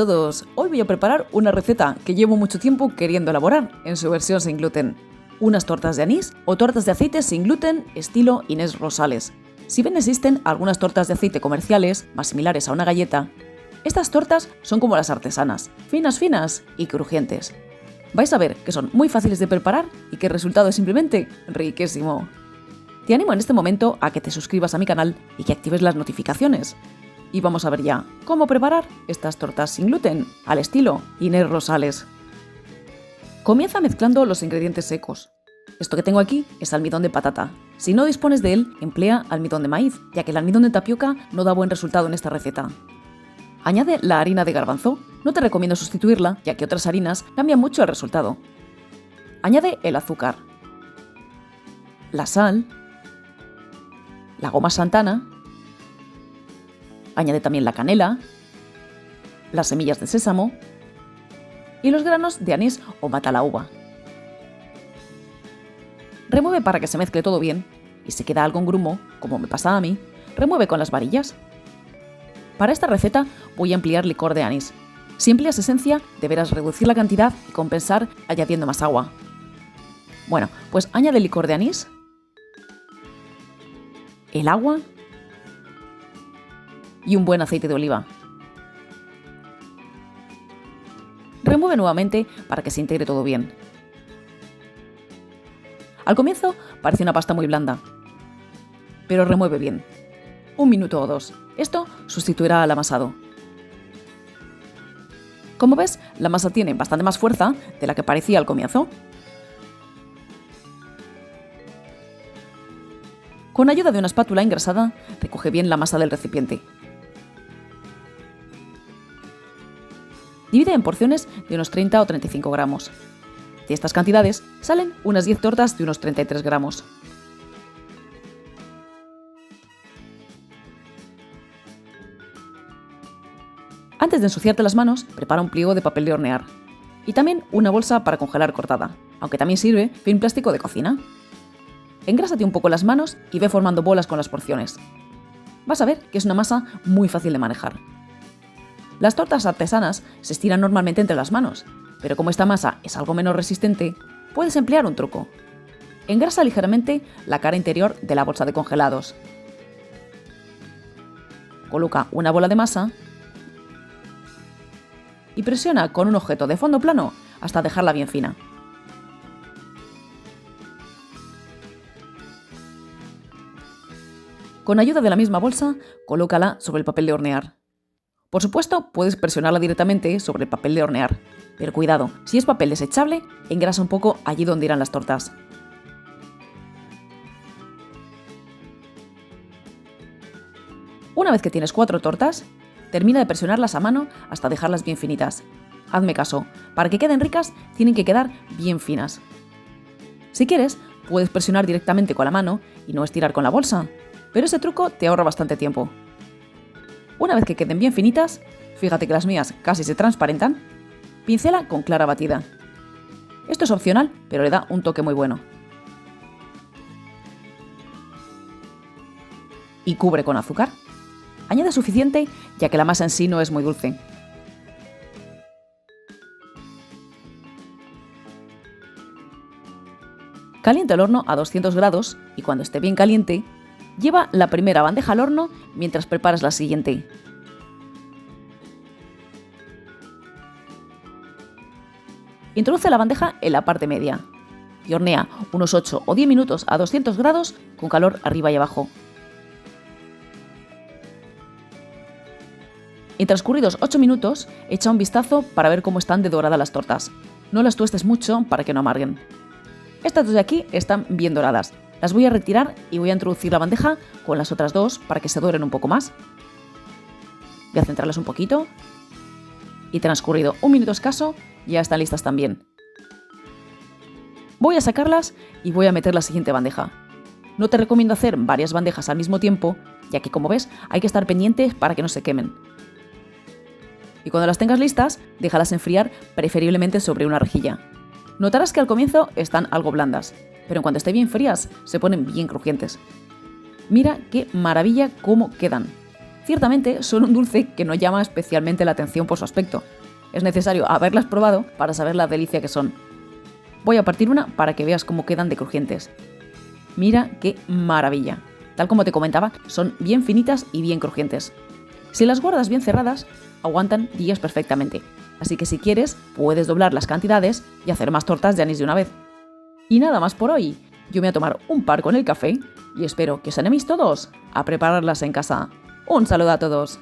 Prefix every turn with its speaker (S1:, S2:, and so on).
S1: todos, hoy voy a preparar una receta que llevo mucho tiempo queriendo elaborar en su versión sin gluten. Unas tortas de anís o tortas de aceite sin gluten estilo Inés Rosales. Si bien existen algunas tortas de aceite comerciales más similares a una galleta, estas tortas son como las artesanas, finas y crujientes. Vais a ver que son muy fáciles de preparar y que el resultado es simplemente riquísimo. Te animo en este momento a que te suscribas a mi canal y que actives las notificaciones. Y vamos a ver ya cómo preparar estas tortas sin gluten al estilo Inés Rosales. Comienza mezclando los ingredientes secos. Esto que tengo aquí es almidón de patata. Si no dispones de él, emplea almidón de maíz, ya que el almidón de tapioca no da buen resultado en esta receta. Añade la harina de garbanzo. No te recomiendo sustituirla, ya que otras harinas cambian mucho el resultado. Añade el azúcar, la sal, la goma Santana. Añade también la canela, las semillas de sésamo y los granos de anís o matalaúva. Remueve para que se mezcle todo bien y si queda algo en grumo, como me pasa a mí, remueve con las varillas. Para esta receta voy a emplear licor de anís. Si empleas esencia, deberás reducir la cantidad y compensar añadiendo más agua. Bueno, pues añade el licor de anís, el agua y un buen aceite de oliva. Remueve nuevamente para que se integre todo bien. Al comienzo parece una pasta muy blanda, pero remueve bien. 1 minuto o 2. Esto sustituirá al amasado. Como ves, la masa tiene bastante más fuerza de la que parecía al comienzo. Con ayuda de una espátula engrasada, recoge bien la masa del recipiente. Divide en porciones de unos 30 o 35 gramos. De estas cantidades salen unas 10 tortas de unos 33 gramos. Antes de ensuciarte las manos, prepara un pliego de papel de hornear y también una bolsa para congelar cortada, aunque también sirve film plástico de cocina. Engrásate un poco las manos y ve formando bolas con las porciones. Vas a ver que es una masa muy fácil de manejar. Las tortas artesanas se estiran normalmente entre las manos, pero como esta masa es algo menos resistente, puedes emplear un truco. Engrasa ligeramente la cara interior de la bolsa de congelados. Coloca una bola de masa y presiona con un objeto de fondo plano hasta dejarla bien fina. Con ayuda de la misma bolsa, colócala sobre el papel de hornear. Por supuesto, puedes presionarla directamente sobre el papel de hornear, pero cuidado, si es papel desechable, engrasa un poco allí donde irán las tortas. Una vez que tienes 4 tortas, termina de presionarlas a mano hasta dejarlas bien finitas. Hazme caso, para que queden ricas, tienen que quedar bien finas. Si quieres, puedes presionar directamente con la mano y no estirar con la bolsa, pero ese truco te ahorra bastante tiempo. Una vez que queden bien finitas, fíjate que las mías casi se transparentan, pincela con clara batida. Esto es opcional, pero le da un toque muy bueno. Y cubre con azúcar. Añade suficiente, ya que la masa en sí no es muy dulce. Calienta el horno a 200 grados y cuando esté bien caliente, lleva la primera bandeja al horno mientras preparas la siguiente. Introduce la bandeja en la parte media y hornea unos 8 o 10 minutos a 200 grados con calor arriba y abajo. En transcurridos 8 minutos, echa un vistazo para ver cómo están de doradas las tortas. No las tuestes mucho para que no amarguen. Estas dos de aquí están bien doradas. Las voy a retirar y voy a introducir la bandeja con las otras dos para que se doren un poco más. Voy a centrarlas un poquito. Y transcurrido 1 minuto escaso, ya están listas también. Voy a sacarlas y voy a meter la siguiente bandeja. No te recomiendo hacer varias bandejas al mismo tiempo, ya que como ves hay que estar pendientes para que no se quemen. Y cuando las tengas listas, déjalas enfriar preferiblemente sobre una rejilla. Notarás que al comienzo están algo blandas, pero en cuanto estén bien frías se ponen bien crujientes. Mira qué maravilla cómo quedan. Ciertamente son un dulce que no llama especialmente la atención por su aspecto. Es necesario haberlas probado para saber la delicia que son. Voy a partir una para que veas cómo quedan de crujientes. Mira qué maravilla. Tal como te comentaba, son bien finitas y bien crujientes. Si las guardas bien cerradas, aguantan días perfectamente. Así que si quieres, puedes doblar las cantidades y hacer más tortas de anís de una vez. Y nada más por hoy. Yo me voy a tomar un par con el café y espero que os animéis todos a prepararlas en casa. Un saludo a todos.